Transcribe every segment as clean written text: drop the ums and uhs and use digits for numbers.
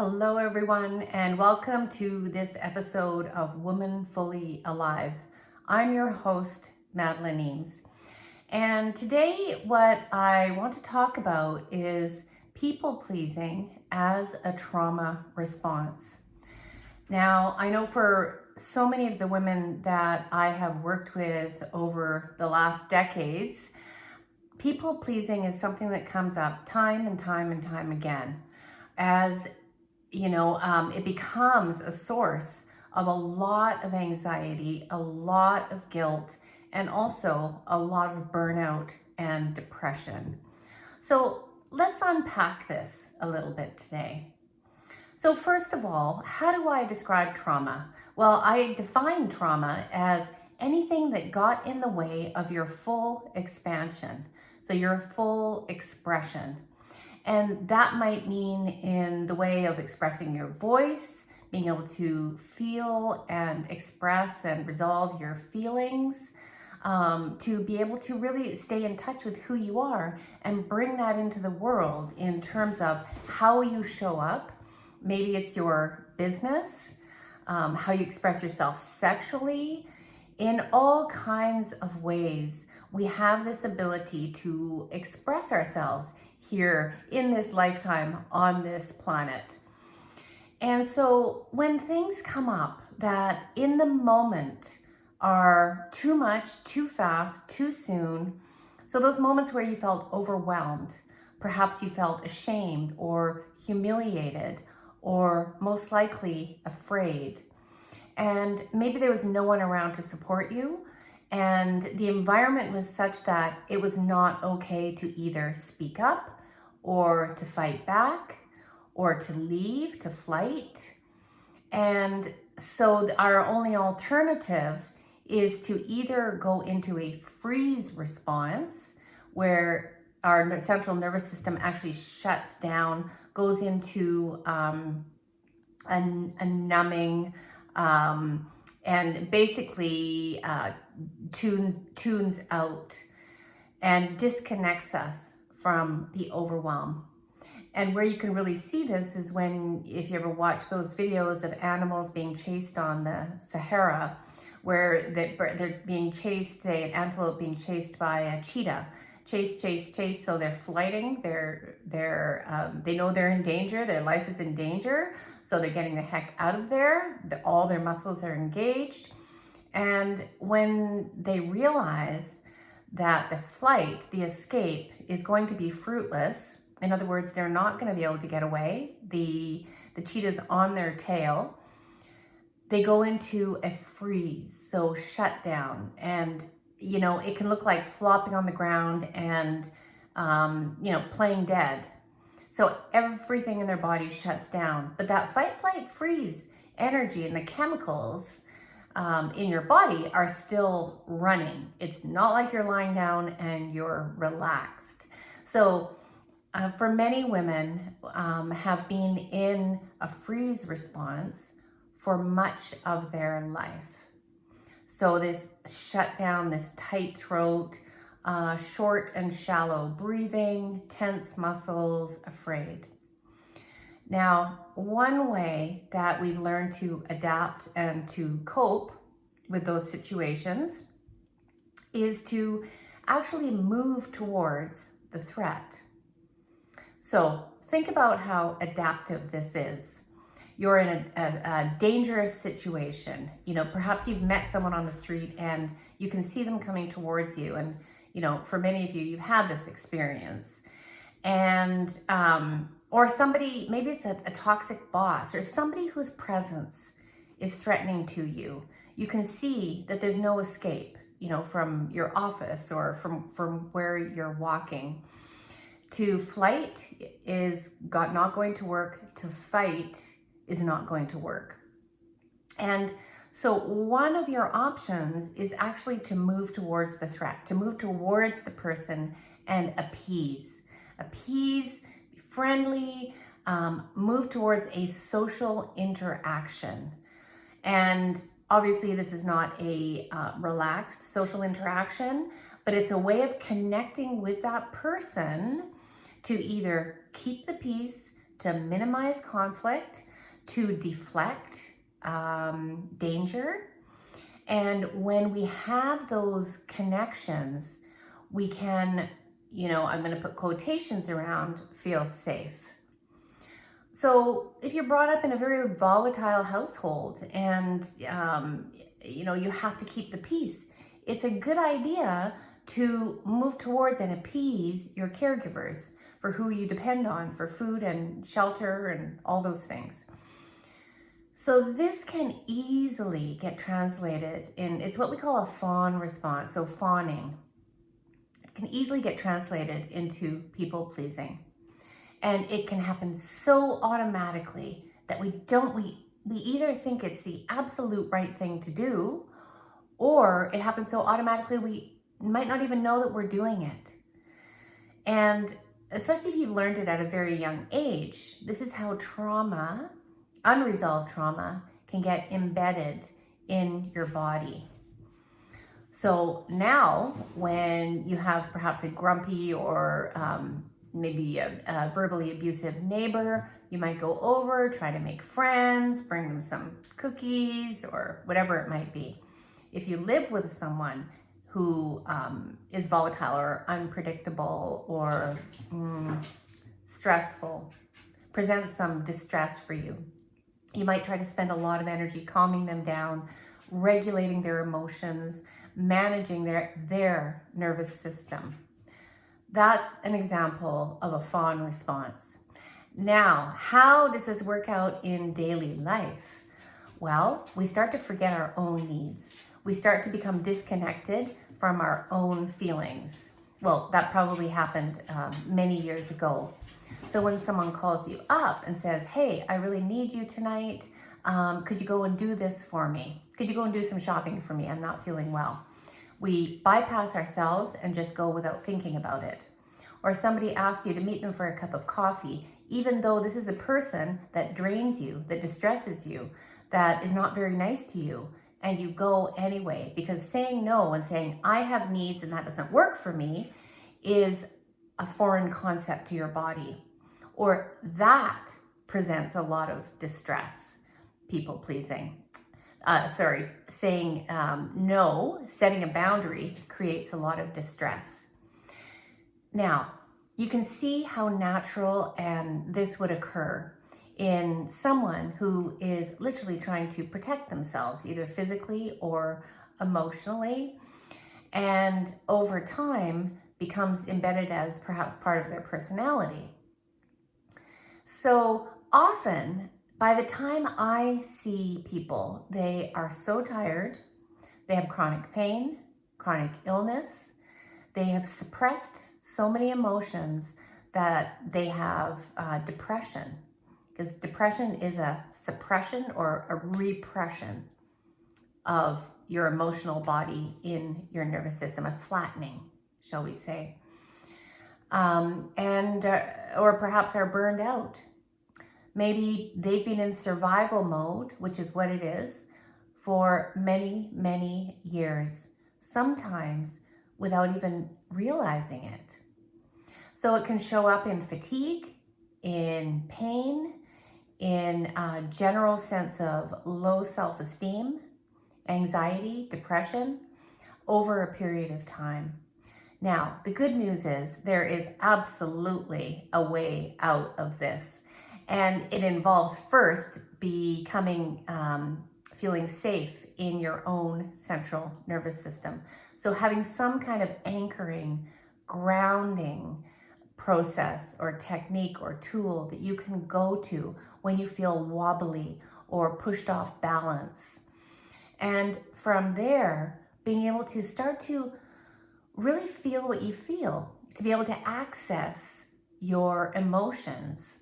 Hello, everyone, and welcome to this episode of Woman Fully Alive. I'm your host, Madeleine. And today, what I want to talk about is people pleasing as a trauma response. Now, I know for so many of the women that I have worked with over the last decades, people pleasing is something that comes up time and time and time again as it becomes a source of a lot of anxiety, a lot of guilt, and also a lot of burnout and depression. So let's unpack this a little bit today. So first of all, how do I describe trauma? Well, I define trauma as anything that got in the way of your full expansion, so your full expression. And that might mean in the way of expressing your voice, being able to feel and express and resolve your feelings, to be able to really stay in touch with who you are and bring that into the world in terms of how you show up. Maybe it's your business, how you express yourself sexually. In all kinds of ways, we have this ability to express ourselves here in this lifetime on this planet. And so when things come up that in the moment are too much, too fast, too soon, so those moments where you felt overwhelmed, perhaps you felt ashamed or humiliated or most likely afraid, and maybe there was no one around to support you, and the environment was such that it was not okay to either speak up or to fight back, or to leave, to flight. And so our only alternative is to either go into a freeze response, where our central nervous system actually shuts down, goes into a numbing, and basically tunes out and disconnects us from the overwhelm. And where you can really see this is when, if you ever watch those videos of animals being chased on the Sahara, where they're being chased, say an antelope being chased by a cheetah, chase, so they're flighting, they know they're in danger, their life is in danger, so they're getting the heck out of there, all their muscles are engaged. And when they realize that the flight, the escape, is going to be fruitless. In other words, they're not going to be able to get away. The cheetah's on their tail. They go into a freeze, so shut down. And, it can look like flopping on the ground and, playing dead. So everything in their body shuts down. But that fight, flight, freeze energy and the chemicals in your body are still running. It's not like you're lying down and you're relaxed. So for many women have been in a freeze response for much of their life. So this shutdown, this tight throat, short and shallow breathing, tense muscles, afraid. Now, one way that we've learned to adapt and to cope with those situations is to actually move towards the threat. So think about how adaptive this is. You're in a dangerous situation. Perhaps you've met someone on the street and you can see them coming towards you. And, for many of you, you've had this experience. And, or somebody, maybe it's a toxic boss or somebody whose presence is threatening to you. You can see that there's no escape, from your office or from where you're walking. To flight is not going to work. To fight is not going to work. And so one of your options is actually to move towards the threat, to move towards the person and appease, be friendly, move towards a social interaction. And obviously this is not a relaxed social interaction, but it's a way of connecting with that person to either keep the peace, to minimize conflict, to deflect danger. And when we have those connections, we can, I'm going to put quotations around, feel safe. So if you're brought up in a very volatile household and, you have to keep the peace, it's a good idea to move towards and appease your caregivers for who you depend on for food and shelter and all those things. So this can easily get translated it's what we call a fawn response. So fawning can easily get translated into people pleasing. And it can happen so automatically that we either think it's the absolute right thing to do, or it happens so automatically we might not even know that we're doing it. And especially if you've learned it at a very young age, this is how trauma, unresolved trauma, can get embedded in your body. So now when you have perhaps a grumpy or maybe a verbally abusive neighbor, you might go over, try to make friends, bring them some cookies or whatever it might be. If you live with someone who is volatile or unpredictable or stressful, presents some distress for you, you might try to spend a lot of energy calming them down, regulating their emotions, managing their nervous system. That's an example of a fawn response. Now, how does this work out in daily life? Well, we start to forget our own needs. We start to become disconnected from our own feelings. Well, that probably happened many years ago. So when someone calls you up and says, hey, I really need you tonight. Could you go and do this for me? Could you go and do some shopping for me? I'm not feeling well. We bypass ourselves and just go without thinking about it. Or somebody asks you to meet them for a cup of coffee, even though this is a person that drains you, that distresses you, that is not very nice to you, and you go anyway, because saying no and saying, I have needs and that doesn't work for me, is a foreign concept to your body. Or that presents a lot of distress, people pleasing. Saying no, setting a boundary creates a lot of distress. Now, you can see how natural and this would occur in someone who is literally trying to protect themselves, either physically or emotionally, and over time becomes embedded as perhaps part of their personality. So often, by the time I see people, they are so tired, they have chronic pain, chronic illness, they have suppressed so many emotions that they have depression, because depression is a suppression or a repression of your emotional body in your nervous system, a flattening, shall we say, or perhaps are burned out. Maybe they've been in survival mode, which is what it is, for many, many years, sometimes without even realizing it. So it can show up in fatigue, in pain, in a general sense of low self-esteem, anxiety, depression, over a period of time. Now, the good news is there is absolutely a way out of this. And it involves first becoming, feeling safe in your own central nervous system. So having some kind of anchoring, grounding process or technique or tool that you can go to when you feel wobbly or pushed off balance. And from there, being able to start to really feel what you feel, to be able to access your emotions.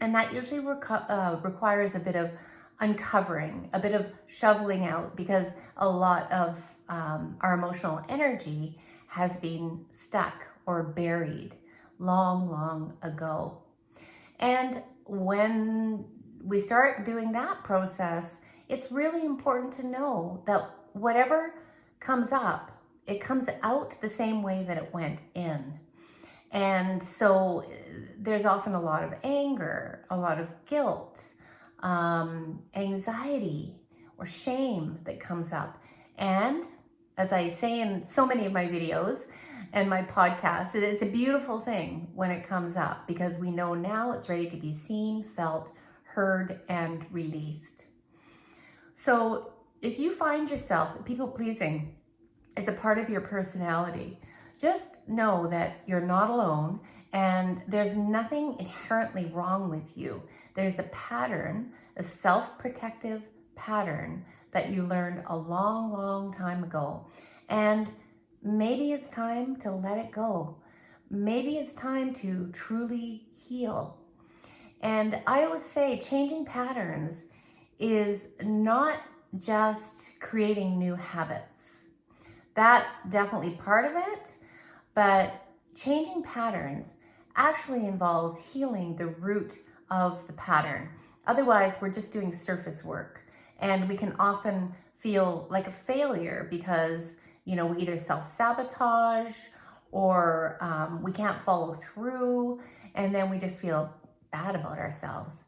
And that usually requires a bit of uncovering, a bit of shoveling out, because a lot of our emotional energy has been stuck or buried long, long ago. And when we start doing that process, it's really important to know that whatever comes up, it comes out the same way that it went in. And so there's often a lot of anger, a lot of guilt, anxiety, or shame that comes up. And as I say in so many of my videos and my podcasts, it's a beautiful thing when it comes up, because we know now it's ready to be seen, felt, heard, and released. So if you find yourself that people pleasing is a part of your personality, just know that you're not alone and there's nothing inherently wrong with you. There's a pattern, a self-protective pattern that you learned a long, long time ago. And maybe it's time to let it go. Maybe it's time to truly heal. And I always say changing patterns is not just creating new habits. That's definitely part of it, but changing patterns actually involves healing the root of the pattern. Otherwise, we're just doing surface work, and we can often feel like a failure because, we either self-sabotage or we can't follow through, and then we just feel bad about ourselves.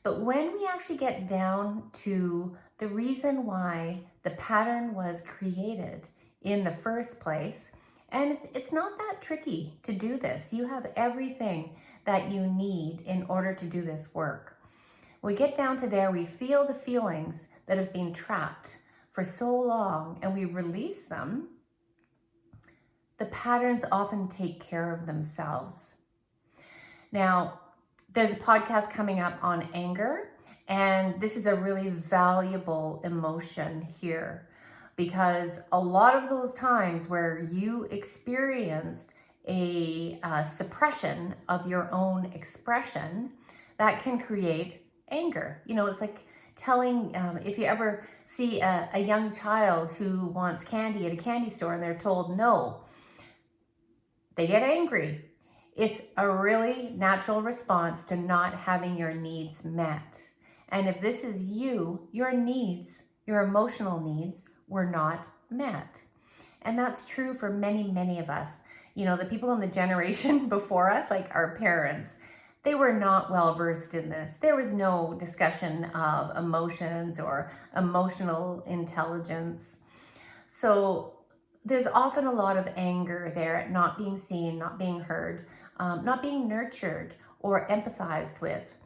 But when we actually get down to the reason why the pattern was created in the first place, and it's not that tricky to do this. You have everything that you need in order to do this work. We get down to there, we feel the feelings that have been trapped for so long, and we release them. The patterns often take care of themselves. Now, there's a podcast coming up on anger, and this is a really valuable emotion here, because a lot of those times where you experienced a suppression of your own expression, that can create anger. It's like telling, if you ever see a young child who wants candy at a candy store and they're told no, they get angry. It's a really natural response to not having your needs met. And if this is you, your needs, your emotional needs were not met. And that's true for many, many of us. The people in the generation before us, like our parents, they were not well versed in this. There was no discussion of emotions or emotional intelligence. So there's often a lot of anger there at not being seen, not being heard, not being nurtured or empathized with.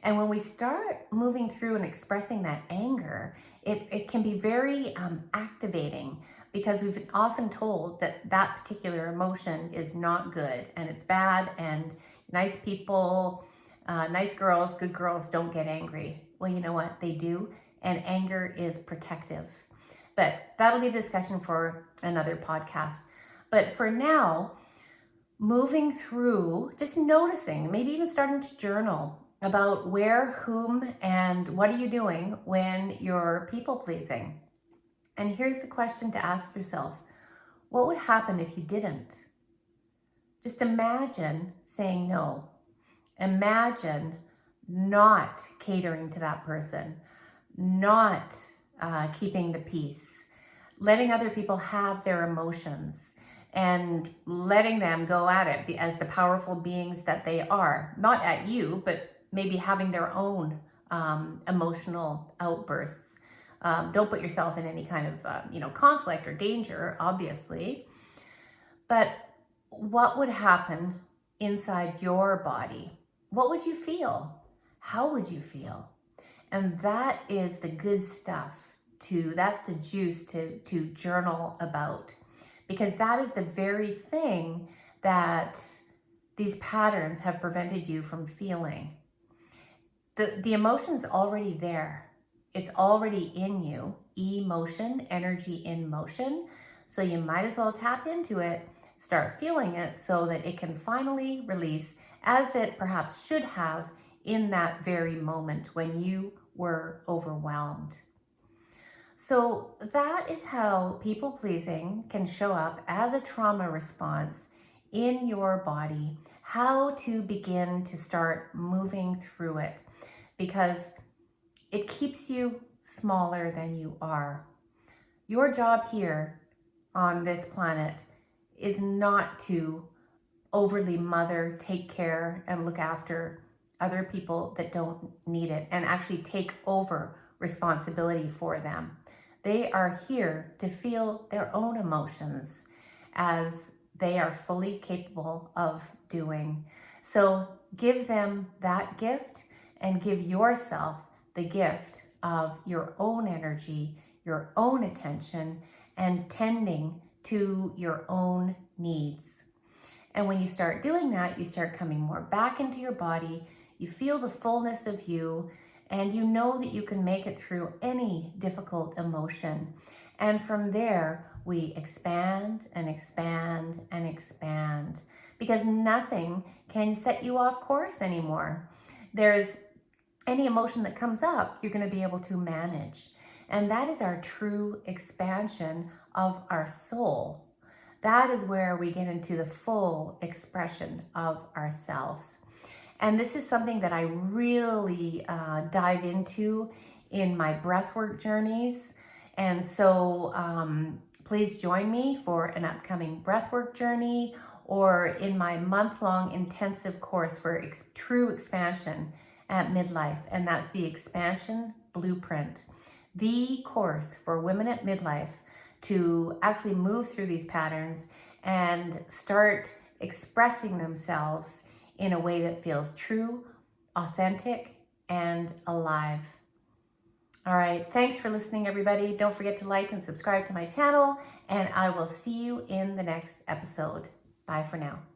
And when we start moving through and expressing that anger, it can be very activating, because we've been often told that that particular emotion is not good and it's bad, and nice people, nice girls, good girls don't get angry. Well, you know what? They do, and anger is protective. But that'll be a discussion for another podcast. But for now, moving through, just noticing, maybe even starting to journal about where, whom, and what are you doing when you're people pleasing. And here's the question to ask yourself: what would happen if you didn't? Just imagine saying no. Imagine not catering to that person, not keeping the peace, letting other people have their emotions, and letting them go at it as the powerful beings that they are. Not at you, but maybe having their own emotional outbursts. Don't put yourself in any kind of conflict or danger, obviously. But what would happen inside your body? What would you feel? How would you feel? And that is the good stuff that's the juice to journal about, because that is the very thing that these patterns have prevented you from feeling. The emotion's already there. It's already in you. Emotion, energy in motion. So you might as well tap into it, start feeling it, so that it can finally release, as it perhaps should have in that very moment when you were overwhelmed. So that is how people pleasing can show up as a trauma response in your body, how to begin to start moving through it, because it keeps you smaller than you are. Your job here on this planet is not to overly mother, take care, and look after other people that don't need it and actually take over responsibility for them. They are here to feel their own emotions as they are fully capable of doing. So give them that gift and give yourself the gift of your own energy, your own attention, and tending to your own needs. And when you start doing that, you start coming more back into your body, you feel the fullness of you, and you know that you can make it through any difficult emotion. And from there, we expand and expand and expand, because nothing can set you off course anymore. There's any emotion that comes up, you're going to be able to manage. And that is our true expansion of our soul. That is where we get into the full expression of ourselves. And this is something that I really dive into in my breathwork journeys. And so please join me for an upcoming breathwork journey or in my month-long intensive course for true expansion at midlife. And that's the Expansion Blueprint, the course for women at midlife to actually move through these patterns and start expressing themselves in a way that feels true, authentic, and alive. All right, thanks for listening, everybody. Don't forget to like and subscribe to my channel, and I will see you in the next episode. Bye for now.